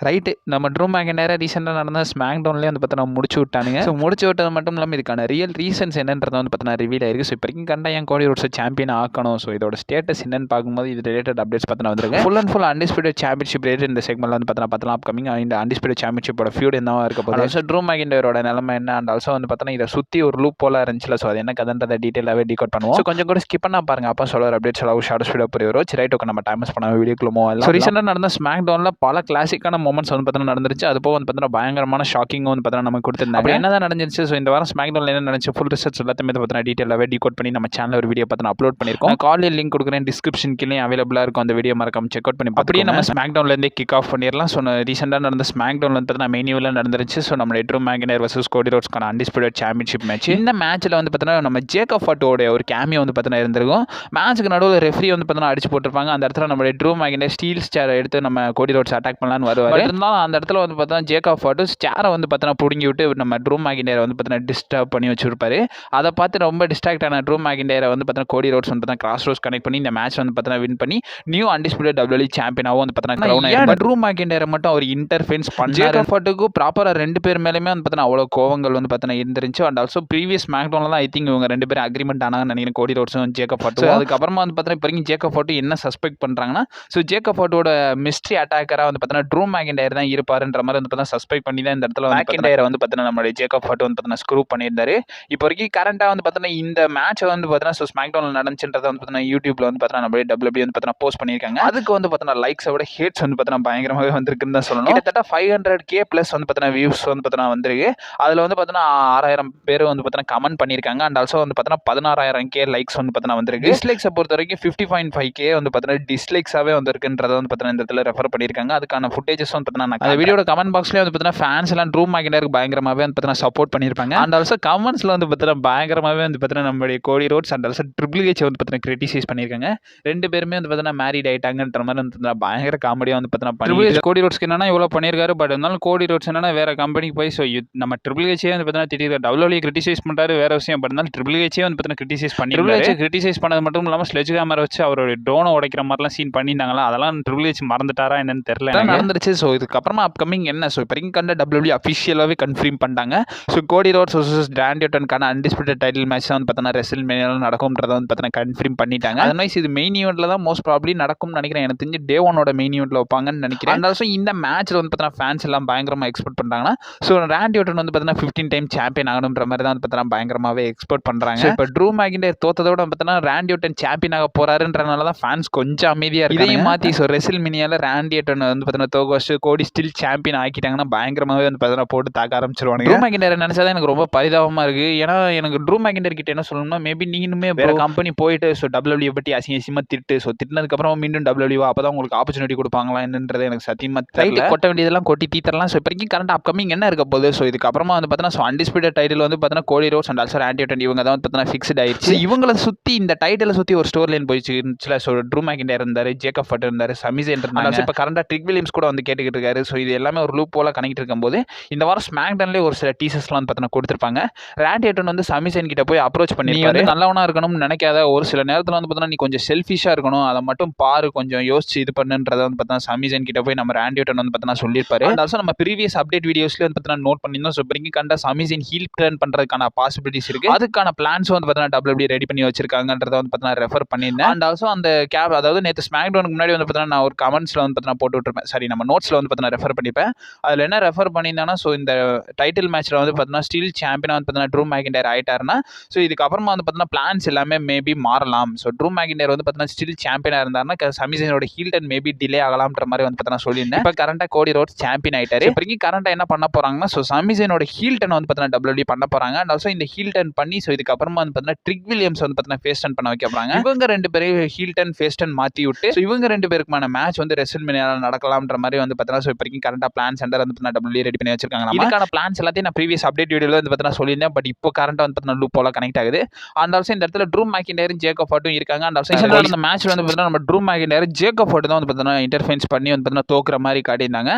Right நம்ம true மேக்கின்டையரை ரீசெண்டாக நடந்த ஸ்மாக் டவுன்லேயே வந்து பார்த்தீங்கன்னா முடிச்சு விட்டானுங்க. ஸோ முடிச்சு விட்டது மட்டும் இல்லாமல் இதுக்கான ரியல் ரீசன்ஸ் என்னன்றதை வந்து பார்த்தீங்கன்னா ரிவீல் ஆயிருக்கு. ஸோ இப்போ வரைக்கும் கண்டா என் கோடி ரோட்ஸை சாம்பியன் ஆக்கணும். ஸோ இதோட ஸ்டேட்டஸ் என்னன்னு பார்க்கும்போது இது ரிலேட்டட் அப்டேட்ஸ் பார்த்தீங்கன்னா வந்துருக்கு. Full and full undisputed championship rate இந்த செக்மெண்ட்ல வந்து பார்த்தீங்கன்னா அப்கமிங் இந்த அன்டிஸ்பியூட்டட் சாம்பியன்ஷிப்போட ஃபியூட் என்னவா இருக்க போகுது. ஆல்சோ ட்ரூ மேக்கின்டையரோட நிலைமை என்ன அண்ட் ஆல்சோ வந்து பார்த்தீங்கன்னா இதை சுற்றி ஒரு லூப் போல இருந்துச்சுல. ஸோ அது என்ன கதன்றதை டீட்டெயிலாகவே டீகோட் பண்ணுவோம். ஸோ கொஞ்சம் கூட ஸ்கிப் பண்ணா பாருங்க. அப்போ சொல்கிற அப்டேட்ஸ் எல்லாம் ஷார்ட் ஸ்பீடாக புரிய வரும். ரைட் ஓகே நம்ம டைம் பண்ண வீடியோக்குள்ள மூவ் ஆகலாம். ஸோ ரீசெண்டாக நடந்த ஸ்மாக் டவுனில் பல கிளாசிக்கான மூமெண்ட்ஸ் வந்து பார்த்தீங்கன்னா நடந்துருச்சு. அது போக வந்து பார்த்தீங்கன்னா பயங்கரமான ஷாக்கிங் வந்து பார்த்தீங்கன்னா நமக்கு கொடுத்துருந்தாங்க. அப்படி என்ன தான் நடந்துச்சு. ஸோ இந்த வாரம் ஸ்மாக் டவுனில் என்ன நடந்துச்சு ஃபுல் ரிசர்ச் எல்லாத்தையுமே பார்த்தீங்கன்னா டீட்டெயிலாகவே டீகோட் பண்ணி நம்ம சேனல் ஒரு வீடியோ பார்த்தீங்கன்னா அப்லோட் பண்ணியிருக்கோம். காலையில் லிங்க் கொடுக்குறேன் டிஸ்கிரிப்ஷன் கீழே அவைலபிளாக இருக்கும். அந்த வீடியோ மறக்காம செக் அவுட் பண்ணி அப்படியே நம்ம ஸ்மாக் டவுன்லேருந்தே கிக் ஆஃப் பண்ணிடலாம். ஸோ ரீசெண்டாக நடந்த ஸ்மாக் டவுன் வந்து பார்த்தீங்கன்னா மெயின் ஈவென்ட்ல நடந்துருச்சு. ஸோ நம்ம ட்ரூ மேக்கின்டையர் வர்சஸ் கோடி ரோட்ஸ்க்கான அன்டிஸ்பியூட்டட் சாம்பியன்ஷிப் மேட்ச். இந்த மேட்ச்சில் வந்து பார்த்தீங்கன்னா நம்ம ஜேக்கப் ஃபட்டோட ஒரு கேமியோ வந்து பார்த்தீங்கன்னா இருந்திருக்கும். மேட்ச்சுக்கு நடுவில் ரெஃப்ரி வந்து பார்த்தீங்கன்னா அடிச்சு போட்டிருப்பாங்க. அந்த இடத்துல நம்ம ட்ரூ மேக்கின்டையர் ஸ்டீல் சேரை எடுத்து நம்ம கோடி ரோட்ஸ் அட்டாக் பண்ணலான்னு வருவார். இருந்தாலும் அந்த இடத்துல வந்து பார்த்தீங்கன்னா ஜேக்கப் ஃபட்டு சேரை வந்து பார்த்தீங்கன்னா பிடுங்கி விட்டு நம்ம ட்ரூ மேக்கின்டையரை வந்து பார்த்தீங்கன்னா டிஸ்டர்ப் பண்ணி வச்சிருப்பாரு. அதை பார்த்து ரொம்ப டிஸ்ட்ராக்ட் ஆன ட்ரூ மேக்கின்டையரை வந்து பார்த்தீங்கன்னா கோடி ரோட்ஸ் வந்து பார்த்தீங்கன்னா கிராஸ் ரோஸ் கனெக்ட் பண்ணி இந்த மேட்ச் வந்து பார்த்தீங்கன்னா வின் பண்ணி நியூ அன்டிஸ்பியூட்டட் WWE சாம்பியனாகவும் வந்து பார்த்தீங்கன்னா க்ரௌன் ஆயிருப்பாரு. ட்ரூ மேக்கின்டையரை மட்டும் அவர் இன்டர்ஃபென்ஸ் பண்ணாரு. ஜேக்கப் ஃபட்டுக்கு ப்ராப்பராக ரெண்டு பேர் மேலேயுமே வந்து பார்த்தீங்கன்னா அவ்வளோ கோவங்கள் வந்து பார்த்தீங்கன்னா இருந்துருச்சு. அண்ட் ஆல்சோ ப்ரீவியஸ் ஸ்மாக் டவுன்ல தான் ஐ திங்க் இவங்க ரெண்டு பேரும் அக்ரிமெண்ட் ஆனாங்கன்னு நினைக்கிறேன், கோடி ரோட்ஸும் ஜேக்கப் ஃபட்டு. அதுக்கப்புறமா வந்து பார்த்தீங்கன்னா இப்போ வரைக்கும் ஜேக்கப் ஃபட்டு என்ன சஸ்பெக்ட் பண்ணுறாங்கன்னா ஸோ ஜேக்கப் ஃபட்டோட மிஸ்ட்ரி அட்டாக்கராக வந்து பார்த்தீங்கன்னா ட்ரூ மேக்கின்டையர் தான் இருப்பாருன்ற மாதிரி வந்து பார்த்தீங்கன்னா சஸ்பெக்ட் பண்ணி தான் இந்த இடத்துல மேக்கின்டையரை வந்து பார்த்தீங்கன்னா நம்மளுடைய ஜேக்கப் ஃபட்டு வந்து பார்த்தீங்கன்னா ஸ்க்ரூ பண்ணியிருந்தாரு. இப்போ வரைக்கும் கரண்டாக வந்து பார்த்தீங்கன்னா இந்த மேட்சை வந்து பார்த்தீங்கன்னா ஸோ ஸ்மாக் டவுனில் நடந்துச்சுன்றதை வந்து பார்த்தீங்கன்னா யூடியூப்ல வந்து பார்த்தீங்கன்னா நம்மளுடைய WWE வந்து பார்த்தீங்கன்னா போஸ்ட் பண்ணியிருக்காங்க. அதுக்கு வந்து பார்த்தீங்கன்னா லைக்ஸை விட ஹேட்ஸ் வந்து பார்த்தீங்கன்னா பயங்கரமாகவே வந்திருக்குன்னு தான் சொல்லணும். கிட்டத்தட்ட 500K ப்ளஸ் வந்து பார்த்தீங்கன்னா வியூஸ் வந்து பார்த்தீங்கன்னா வந்திருக்கு. அதில் வந்து பார்த்தீங்கன்னா 6000 பேர் வந்து பார்த்தீங்கன்னா கமெண்ட் பண்ணியிருக்காங்க. அண்ட் ஆல்சோ வந்து பார்த்தீங்கன்னா 16,000K லைக்ஸ் வந்து பார்த்தீங்கன்னா வந்திருக்கு. டிஸ்லைக்ஸை பொறுத்த வரைக்கும் 50.5K வந்து பார்த்தீங்கன்னா டிஸ்லைக்ஸாகவே வந்திருக்குன்றதை வந்து பார்த்தீங்கன்னா இந்த இடத்துல ரெஃபர் பண்ணியிருக்காங்க. அதுக்கான ஃபுட்டேஜஸ் வந்து பார்த்தீங்கன்னா அந்த வீடியோட கமெண்ட் பாக்ஸ்லேயே வந்து பார்த்தீங்கன்னா ஃபேன்ஸ் எல்லாம் ட்ரூ மேக்கின்டையருக்கு பயங்கரமாகவே வந்து பார்த்தீங்கன்னா சப்போர்ட் பண்ணியிருப்பாங்க. அண்ட் ஆல்சோ கமெண்ட்ஸில் வந்து பார்த்தீங்கன்னா பயங்கரமாகவே வந்து பார்த்தீங்கன்னா நம்மளுடைய கோடி roads and also triple H வந்து பார்த்தீங்கன்னா கிரிட்டிசைஸ் பண்ணியிருக்காங்க. ரெண்டு பேருமே வந்து பார்த்தீங்கன்னா மேரிட் ஆயிட்டாங்கன்ற மாதிரி வந்து பயங்கர காமெடியாக வந்து பார்த்தீங்கன்னா கோடி ரோட்ஸ்க்கு என்னன்னா இவ்வளோ பண்ணியிருக்காரு. பட் இருந்தாலும் கோடி ரோட்ஸ் என்னன்னா வேற கம்பெனிக்கு போய் ஸோ நம்ம ட்ரிபிள் ஹெச்சே வந்து பார்த்தீங்கன்னா திட்டிருக்காரு. WWE கிரிட்டிசைஸ் பண்ணுறாரு வேற விஷயம். பட் இருந்தாலும் ட்ரிபிள் ஹெச்சே வந்து பார்த்தீங்கன்னா கிரிட்டிசைஸ் பண்ணி ட்ரிபிள் ஹெச் கிரிட்டிசைஸ் பண்ணது மட்டும் இல்லாமல் ஸ்லெட்ஜ் கேமரா வச்சு அவருடைய ட்ரோனை உடைக்கிற மாதிரிலாம் சீன் பண்ணியிருந்தாங்களா. அதெல்லாம் ட்ரிபிள் ஹெச் மறந்துட்டாரா என்னன்னு தெரியல நடந்துருச்சு. ஸோ இதுக்கப்புறமா அப்கமிங் என்ன ஸோ இப்போ கண்ட WWE அஃபிஷியலாகவே கன்ஃபார்ம் பண்ணிட்டாங்க. ஸோ கோடி ரோட்ஸ் வர்சஸ் ராண்டி ஆர்டனுக்கான அன்டிஸ்பியூட்டட் டைட்டில் மேட்ச் தான் வந்து பார்த்தீங்கன்னா ரெஸ்ல்மேனியால நடக்கும்ன்றதை வந்து பார்த்தீங்கன்னா கன்ஃபார்ம் பண்ணிட்டாங்க. அதனால இது மெயின் ஈவெண்ட்ல தான் மோஸ்ட் ப்ராபப்லி நடக்கும்னு நினைக்கிறேன். எனக்கு தெரிஞ்சு டே ஒனோட மெயின் ஈவெண்ட்ல வைப்பாங்கன்னு நினைக்கிறேன். அண்ட் ஆல்சோ இந்த மேட்ச்ல வந்து பார்த்தீங்கன்னா ஃபேன்ஸ் எல்லாம் பயங்கரமாக எக்ஸ்பெக்ட் பண்ணுறாங்கன்னா ஸோ ராண்டி ஆர்டன் வந்து பார்த்தீங்கன்னா 15 டைம் சாம்பியன் ஆகணுன்ற மாதிரி தான் வந்து பார்த்தீங்கன்னா பயங்கரமாகவே எக்ஸ்பெக்ட் பண்ணுறாங்க. இப்போ ட்ரூ மேக்கின்டையர் தோத்ததோட பார்த்தீங்கன்னா ராண்டி ஆர்டன் சாம்பியன் ஆக போறாருன்றனால தான் ஃபேன்ஸ் கொஞ்சம் அமைதியாக இருக்கு. இதையும் மாற்றி ஸோ ரெஸ்ல்மேனியால ராண்டி ஆர்டன் வந்து பார்த்தீங்கன்னா தோக்க வச்சு கோடி ஸ்டில் சாம்பியன் ஆக்கிட்டாங்கன்னா பயங்கரமாகவே வந்து பார்த்தீங்கன்னா போட்டு தாக்க ஆரம்பிச்சிருவாங்க. ட்ரூ மேக்கின்டையர் நினைச்சா எனக்கு ரொம்ப பரிதாபமாக இருக்கு. ஏன்னா எனக்கு ட்ரூ மேக்கின்டையர் கிட்ட என்ன சொல்லணும்னா மேபி நீங்களுமே வேற கம்பெனி போயிட்டு ஸோ WWE பற்றி அசிங்கமா திட்டு ஸோ திட்டினதுக்கப்புறம் மீண்டும் WWE அப்போ தான் உங்களுக்கு ஆப்பர்ச்சுனிட்டி கொடுப்பாங்களா என்னன்றது எனக்கு சத்தியமா தெரியல. கொட்ட வேண்டியதெல்லாம் கொட்டி தீத்தரலாம். ஸோ இப்போதைக்கு கரண்ட் அப்கமிங் என்ன இருக்க போகுது. ஸோ இதுக்கப்புறமா வந்து பார்த்தீங்கன்னா ஸோ அன்டிஸ்பியூட்டட் டைட்டில் வந்து பார்த்தீங்கன்னா கோடி roads and also Randy Ardern இவங்க தான் வந்து பார்த்தீங்கன்னா ஃபிக்ஸ்ட் ஆயிடுச்சு. இவங்களை சுற்றி இந்த டைட்டிலை சுற்றி ஒரு ஸ்டோரி லைன் போயிடுச்சு இருந்துச்சுல. ஸோ ட்ரூ மேக்கின்டையர் இருந்தாரு, ஜேக்கப் ஃபட் இருந்தாரு, சமிசேன் இருந்தாங்க. இப்போ கரண்டாக ட்ரிக் வில்லியம்ஸ் கூட வந்து கேட்டுக்கிட்டு இருக்காரு. ஸோ இது எல்லாமே ஒரு லூப் போல கனெக்ட் இருக்கும்போது இந்த வாரம் ஸ்மாக் டவுன்லேயே ஒரு சில டீசர்ஸ்லாம் வந்து பார்த்தீங்கன்னா கொடுத்துருப்பாங்க. ராண்டி ஆர்டன் வந்து சமிசேன் கிட்ட போய் அப்ரோச் பண்ணிருக்காரு. நல்லவனா இருக்கணும்னு நினைக்காத, ஒரு சில நேரத்தில் வந்து பார்த்தீங்கன்னா நீ கொஞ்சம் செல்ஃபிஷா இருக்கணும், அதை மட்டும் பாரு, கொஞ்சம் யோசிச்சு இது பண்ணுன்றதை வந்து பார்த்தீங்கன்னா சமிசேன் கிட்ட போய் நம்ம ராண்டி ஆர்டன் வந்து பார்த்தீங்கன்னா சொல்லியிருப்பாரு. அண்ட் ஆல்சோ நம்ம ப்ரீவியஸ் அப்டேட் வீடியோஸ்ல வந்து பார்த்தீங்கன்னா நோட் பண்ணியிருந்தோம். ஸோ பிரிங்கி கண்ட சமிசேன் ஹீல் டர்ன் பண்றதுக்கான பாசிபிலிட்டிஸ் இருக்கு. அதுக்கான பிளான்ஸ் வந்து பார்த்தீங்கன்னா WWE ரெடி பண்ணி வச்சிருக்காங்கன்றதை வந்து பார்த்தீங்கன்னா ரெஃபர் பண்ணியிருந்தேன். அண்ட் ஆல்சோ அந்த கேப் அதாவது நேற்று ஸ்மாக் டவுனுக்கு முன்னாடி வந்து பார்த்தீங்கன்னா நான் ஒரு கமெண்ட்ஸ்ல வந்து பார்த்தீங்கன்னா போட்டு விட்டுருப்பேன். சரி நம்ம நோட்ஸ்ல வந்து பார்த்தீங்கன்னா ரெஃபர் பண்ணிப்பேன். அதில் என்ன ரெஃபர் பண்ணியிருந்தாங்கன்னா ஸோ இந்த டைட்டில் மேட்ச்ல வந்து பார்த்தீங்கன்னா ஸ்டீல் சாம்பியனா வந்து பார்த்தீங்கன்னா ட்ரூ மேக்கின்டையர் ஆயிட்டாருன்னா ஸோ இதுக்கப்புறமா வந்து பார்த்தீங்கன்னா பிளான்ஸ் எல்லாமே மேபி மாறலாம். ஸோ ட்ரூ மேக்கின்டையர் வந்து பார்த்தீங்கன்னா ஸ்டில் சாம்பியனா இருந்தாருன்னா சமிசேனோட ஹீல் டர்ன் மேபி டிலே ஆகலாம்ன்ற மாதிரி வந்து பார்த்தீங்கன்னா சொல்லியிருந்தேன். இப்போ கரண்டா கோடி ரோட்ஸ் சாம்பியன் ஆயிட்டாரு. இப்போதைக்கு கரண்டா என்ன பண்ண போறாங்கன்னா ஸோ சமிசேனோட ஹீல் டர்ன் வந்து பார்த்தீங்கன்னா WWE பண்ண போறாங்க. அண்ட் ஆல்சோ இந்த ஹீல் டர்ன் பண்ணி ஸோ இதுக்கப்புறமா வந்து பார்த்தீங்கன்னா ட்ரிக் வில்லியம்ஸ் வந்து பார்த்தீங்கன்னா ஃபேஸ் டர்ன் பண்ண வைக்க போறாங்க. இவங்க ரெண்டு பேரும் ஹீல் டர்ன் ஃபேஸ் டர்ன் மாற்றி விட்டு ஸோ இவங்க ரெண்டு பேருக்குமான மேட்ச் வந்து ரெஸ்ல்மேனியால நடக்கலாம்ன்ற மாதிரி வந்து பார்த்தீங்கன்னா ஸோ இப்போதைக்கு கரண்டா பிளான் சென்டர் வந்து பார்த்தீங்கன்னா WWE ரெடி பண்ணி வச்சிருக்காங்க. இதுக்கான பிளான்ஸ் எல்லாத்தையும் நான் ப்ரீவியஸ் அப்டேட் வீடியோல வந்து பார்த்தீங்கன்னா சொல்லியிருந்தேன். பட் இப்போ கரண்டா வந்து பார்த்தீங்கன்னா லூப் போல கனெக்ட் ஆகுது. அண்ட் ஆல்சோ இந்த இடத்துல ட்ரூ மேக்கின்டையரும் ஜேக்கப் ஃபட்டும் இருக்காங்க. அண்ட் ஆல்சோ இந்த மேட்ச்ல வந்து பார்த்தீங்கன்னா நம்ம ட்ரூ மேக்கின்டையர் ஜேக்கப் ஃபட் தான் வந்து பார்த்தீங்கன்னா இன்டர்ஃபென்ஸ் பண்ணி வந்து பார்த்தீங்கன்னா தோக்குற மாதிரி காட்டியிருந்தாங்க.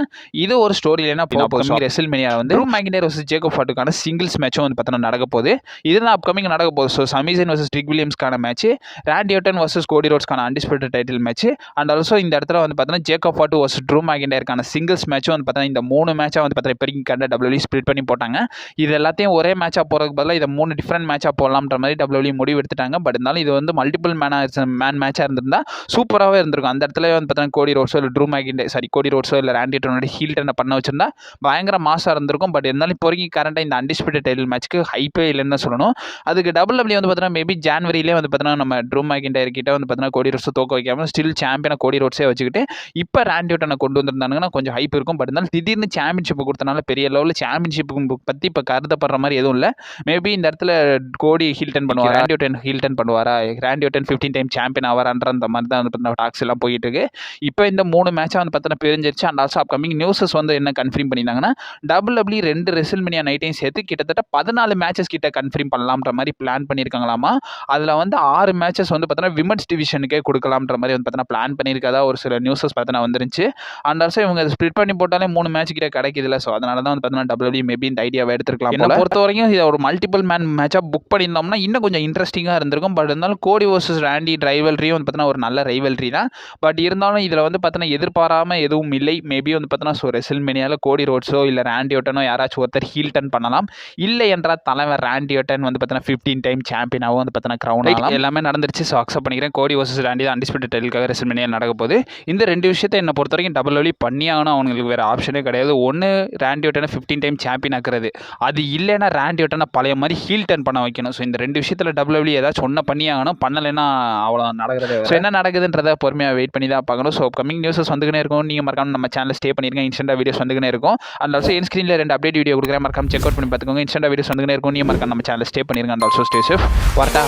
இது ஒரு ஸ்டோரி லைனா போகும். ரெஸ்ல்மேனியால வந்து ட்ரூ மேக்கின்டையர் வர்சஸ் ஜேக்கப் ஃபட்டுக்கான சிங்கிள்ஸ் மேட்சும் வந்து பார்த்தீங்கன்னா நடக்க போகுது. இதுதான் அப்கமிங் நடக்க போகுது. ஸோ சமிசேன் வர்சஸ் ட்ரிக் வில்லியம்ஸ்க்கான match, Randy Orton versus Cody ரோட்ஸ்க்கான undisputed title match, and also இந்த இடத்துல வந்து பார்த்தீங்கன்னா ஜேக்கப் ஃபட் வர்சஸ் ட்ரூ மேக்கின்டையருக்கான இதுக்கான சிங்கிள்ஸ் மேட்சும் வந்து பார்த்தீங்கன்னா இந்த 3 மேட்சாக வந்து பார்த்தீங்கன்னா இப்போ வரைக்கும் கண்ட WWE ஸ்ப்ளிட் பண்ணி போட்டாங்க. இது எல்லாத்தையும் ஒரே மேட்சாக போகிறதுக்கு பதிலாக இதை 3 டிஃப்ரெண்ட் மேட்சாக போடலாம்ன்ற மாதிரி WWE முடிவு எடுத்துட்டாங்க. பட் இருந்தாலும் இது வந்து மல்டிபிள் மேன் மேட்சாக இருந்திருந்தா சூப்பராகவே இருந்திருக்கும். அந்த இடத்துல வந்து பார்த்தீங்கன்னா கோடி ரோட்ஸோ இல்லை ட்ரூ மேக்கின்டர் கோடி ரோட்ஸோ இல்லை ராண்டி ஆர்டனோட ஹீல் டர்னை பண்ண வச்சிருந்தா பயங்கர மாசாக இருந்திருக்கும். பட் இருந்தாலும் இப்போ வரைக்கும் கரண்டாக இந்த அன்டிஸ்பியூட்டட் டைட்டில் மேட்ச்க்கு ஹைப்பே இல்லைன்னு தான் சொல்லணும். அதுக்கு WWE வந்து பார்த்தீங்கன்னா மேபி ஜான்வரியிலே வந்து பார்த்தீங்கன்னா நம்ம ட்ரூ மேக்கின்டர் கிட்ட வந்து பார்த்தீங்கன்னா கோடி ரோட்ஸை தோக்க வைக்காமல் ஸ்டில் சாம்பியனை கோடி ரோட்ஸே வச்சுக்கிட்டு இப்போ ராண்டி ஆர்டனை கொண்டு வந்திருந்தாங்கன்னா கொஞ்சம் ஹைப் இருக்கும். பட் இருந்தாலும் திடீர்னு சாம்பியன்ஷிப் கொடுத்தனால பெரிய லெவலில் சாம்பியன்ஷிப் பற்றி இப்போ கருதப்படுற மாதிரி எதுவும் இல்லை. மேபி இந்த இடத்துல கோடி ஹீல் டர்ன் பண்ணுவாரா, ராண்டி ஆர்டன் ஹீல் டர்ன் பண்ணுவாரா, ராண்டி ஆர்டன் 15 டைம் சாம்பியன் ஆவாரான்ற அந்த மாதிரி தான் வந்து டாக்ஸ் எல்லாம் போயிட்டு இருக்கு. இப்போ இந்த 3 மேட்சாக வந்து பார்த்தீங்கன்னா பிரிஞ்சிருச்சு. அண்ட் ஆல்சோ அப்கமிங் நியூஸஸ் வந்து என்ன கன்ஃபார்ம் பண்ணியிருந்தாங்கன்னா WWE 2 ரெசில்மேனியா நைட்டையும் சேர்த்து கிட்டத்தட்ட 14 மேட்சஸ் கிட்ட கன்ஃபார்ம் பண்ணலாம்ன்ற மாதிரி பிளான் பண்ணியிருக்காங்களாமா. அதில் வந்து 6 மேட்சஸ் வந்து பார்த்தீங்கன்னா விமன்ஸ் டிவிஷனுக்கே கொடுக்கலாம்ன்ற மாதிரி வந்து பார்த்தீங்கன்னா பிளான் பண்ணியிருக்கதா ஒரு சில நியூஸஸ் பார்த்தீங்கன்னா வந்துருச்சு. அண்ட் ஆல்சோ இவங்க ஸ்ப்ளிட் பண்ணி போட்டாலே 3 மேட்ச் கிட்ட கிடைக்குதுல. ஸோ அதனால தான் வந்து பார்த்தீங்கன்னா WWE மேபி இந்த ஐடியாவை எடுத்துருக்கலாம். என்னை பொறுத்த வரைக்கும் இதை ஒரு மல்டிபிள் மேன் மேட்சாக புக் பண்ணியிருந்தோம்னா இன்னும் கொஞ்சம் இன்ட்ரெஸ்டிங்காக இருந்திருக்கும். பட் இருந்தாலும் கோடி வர்சஸ் ராண்டி ரைவல்ரியும் வந்து பார்த்தீங்கன்னா ஒரு நல்ல ரைவல்ரி தான். பட் இருந்தாலும் இதில் வந்து பார்த்தீங்கன்னா எதிர்பாராமல் எதுவும் இல்லை. மேபி வந்து பார்த்தீங்கன்னா ஸோ ரெசில்மேனியாவில் கோடி ரோட்ஸோ இல்லை ராண்டி ஆர்டனோ யாராச்சும் ஒருத்தர் ஹீல் டர்ன் பண்ணலாம். இல்லை என்றால் தலைவர் ராண்டி ஆர்டன் வந்து பார்த்தீங்கன்னா 15 டைம் சாம்பியனாகவும் வந்து பார்த்தீங்கன்னா க்ரௌன் ஆகலாம். எல்லாமே நடந்துருச்சு. ஸோ அக்செப்ட் பண்ணிக்கிறேன். கோடி வர்சஸ் ராண்டி தான் அன்டிஸ்பியூட்டட் டைட்டிலுக்காக ரெசில்மேனியா நடக்க போகுது. இந்த 2 விஷயத்தை என்னை பொறுத்த வரைக்கும் WWE பண்ணி ஆகணும். அவங்களுக்கு வேறு ஆப்ஷனே கிடையாது. ஒன்று ராண்டி ஆர்டனை 15 டைம் சாம்பியன் ஆக்குறது, அது இல்லைன்னா ராண்டி ஆர்டனை பழைய மாதிரி ஹீல் டர்ன் பண்ண வைக்கணும். ஸோ இந்த 2 விஷயத்தில் WWE ஏதாச்சும் ஒன்று பண்ணி ஆகணும். பண்ணலைன்னா அவ்வளோ நடக்கிறது. ஸோ என்ன நடக்குதுன்றதை பொறுமையாக வெயிட் பண்ணி தான் பார்க்கணும். ஸோ கமிங் நியூஸஸ் வந்துக்கினே இருக்கும். நீங்கள் மறக்காம நம்ம சேனல் ஸ்டே பண்ணிருக்கேன். இன்ஸ்டன்டாக வீடியோஸ் வந்துக்கினே இருக்கும். அண்ட் ஆல்சோ என் ஸ்க்ரீனில் 2 அப்டேட் வீடியோ கொடுக்குறேன். மறக்காம செக் அவுட் பண்ணி பார்த்துக்கோங்க. இன்ஸ்டன்டாக வீடியோஸ் வந்துக்கினே இருக்கும். நீங்கள் மறக்காம நம்ம சேனல் ஸ்டே பண்ணிருங்க. And also stay safe. வரட்டா.